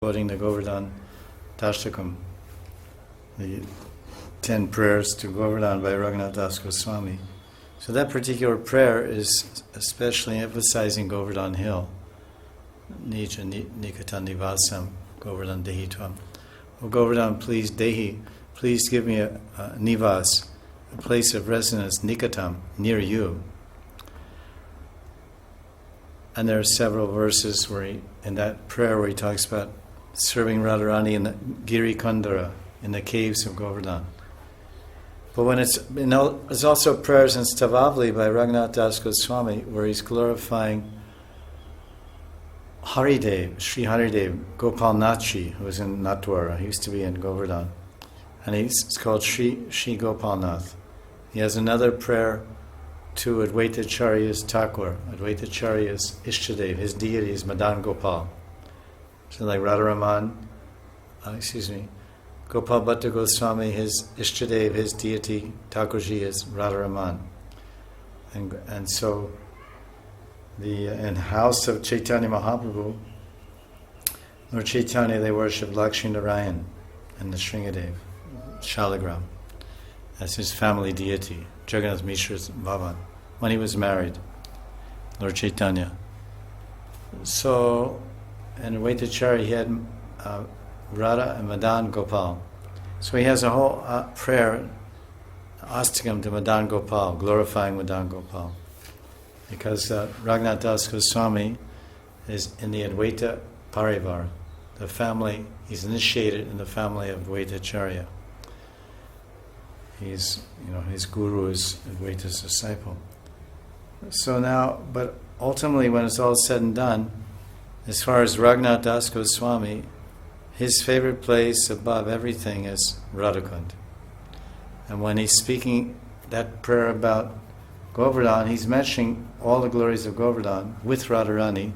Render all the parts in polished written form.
quoting the Govardhan Dashtakam, the 10 prayers to Govardhan by Raghunath Das Goswami. So that particular prayer is especially emphasizing Govardhan Hill. Nija Nikata Nivasam, Govardhan Dehi Tvam. Oh Govardhan, please Dehi, please give me a Nivas, a place of residence, Nikatam, near you. And there are several verses where in that prayer where he talks about serving Radharani in the Giri Kandara, in the caves of Govardhan. But when there's also prayers in Stavavli by Raghunath Das Goswami where he's glorifying Haridev, Sri Haridev, Gopal Nathji, who was in Natwara. He used to be in Govardhan. And it's called Sri Gopal Nath. He has another prayer to Advaitacharya's Thakur. Advaitacharya's Ishtadev, his deity is Madan Gopal. So like Radharaman, Gopal Bhatta Goswami, his Ishtadev, his deity, Thakurji is Radharaman. And so in the house of Chaitanya Mahaprabhu, Lord Chaitanya, they worship Lakshmi Narayan and the Shringadev, Shalagram, as his family deity, Jagannath Mishra's Bhavan, when he was married, Lord Chaitanya. So, in Vaitacharya, he had Radha and Madan Gopal. So he has a whole prayer, Astakam to Madan Gopal, glorifying Madan Gopal. Because Raghunath Das Goswami is in the Advaita Parivar, the family, he's initiated in the family of Vaitacharya. He's, his guru is Advaita's disciple. So now, but ultimately when it's all said and done, as far as Raghunath Das Goswami, his favorite place above everything is Radhakund. And when he's speaking that prayer about Govardhan, he's mentioning all the glories of Govardhan with Radharani,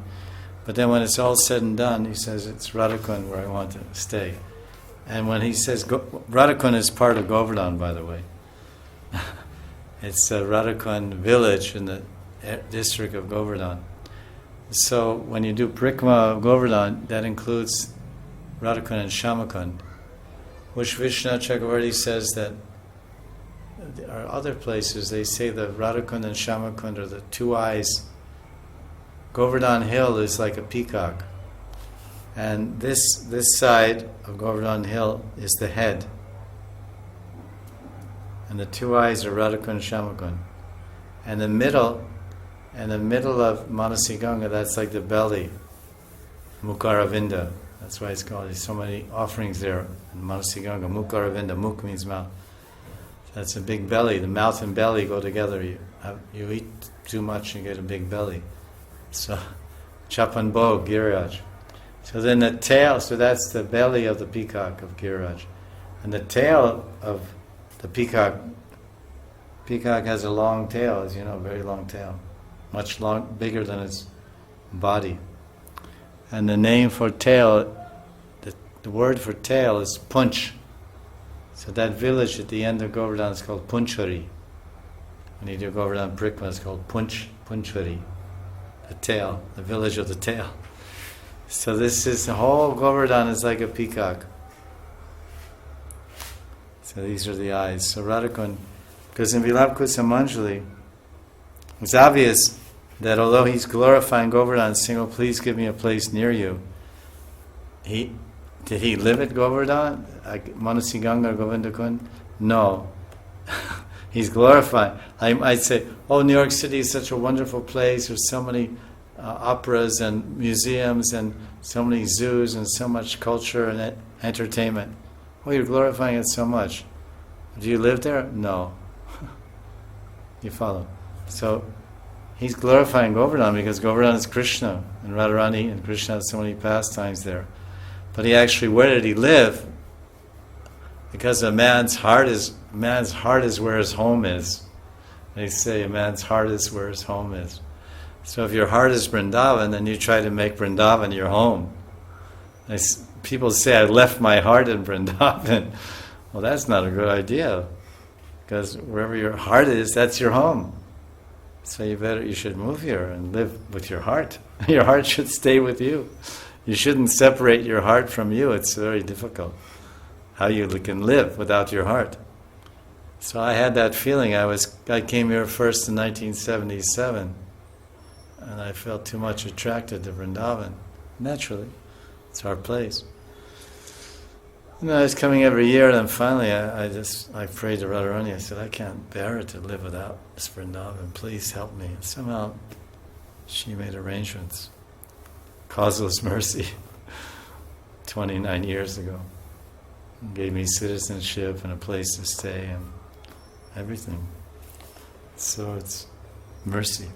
but then when it's all said and done, he says it's Radhakund where I want to stay. And when he says, Radhakund is part of Govardhan, by the way. It's a Radhakund village in the district of Govardhan. So when you do Prikrama of Govardhan, that includes Radhakund and Shamakund, which Vishnu Chakravarti says that there are other places, they say that Radhakund and Shamakund are the two eyes. Govardhan Hill is like a peacock. And this side of Govardhan Hill is the head. And the two eyes are Radhakund and Shamakund. And the middle of Manasi Ganga, that's like the belly, Mukaravinda. That's why it's called, there's so many offerings there in Manasi Ganga. Mukaravinda, Muk means mouth. That's a big belly. The mouth and belly go together. You eat too much, you get a big belly. So, Chapan Bhog, Giriraj. So then the tail, so that's the belly of the peacock of Giriraj. And the tail of the peacock has a long tail, as you know, very long tail. Much bigger than its body. And the name for tail, the word for tail is Punch. So that village at the end of Govardhan is called Punchari. When you do Govardhan Prikrama, it's called Punchari. The tail, the village of the tail. So the whole Govardhan is like a peacock. So these are the eyes. So Radhakund, because in Vilapkusa Manjali, it's obvious that although he's glorifying Govardhan, saying, "Oh, please give me a place near you," did he live at Govardhan, Manasi Ganga or Govindakund? No. He's glorifying. I'd say, "Oh, New York City is such a wonderful place. There's so many operas and museums and so many zoos and so much culture and entertainment." Oh, you're glorifying it so much. Do you live there? No. You follow? So he's glorifying Govardhan because Govardhan is Krishna and Radharani and Krishna has so many pastimes there. But where did he live? Because a man's heart is where his home is. They say a man's heart is where his home is. So if your heart is Vrindavan, then you try to make Vrindavan your home. People say, I left my heart in Vrindavan. Well, that's not a good idea. Because wherever your heart is, that's your home. So you should move here and live with your heart. Your heart should stay with you. You shouldn't separate your heart from you. It's very difficult. How you can live without your heart. So I had that feeling. I came here first in 1977, and I felt too much attracted to Vrindavan. Naturally, it's our place. And I was coming every year, and then finally I prayed to Radharani. I said, I can't bear it to live without this Vrindavan. Please help me. And somehow she made arrangements. Causeless mercy. 29 years ago. And gave me citizenship and a place to stay and everything. So it's mercy.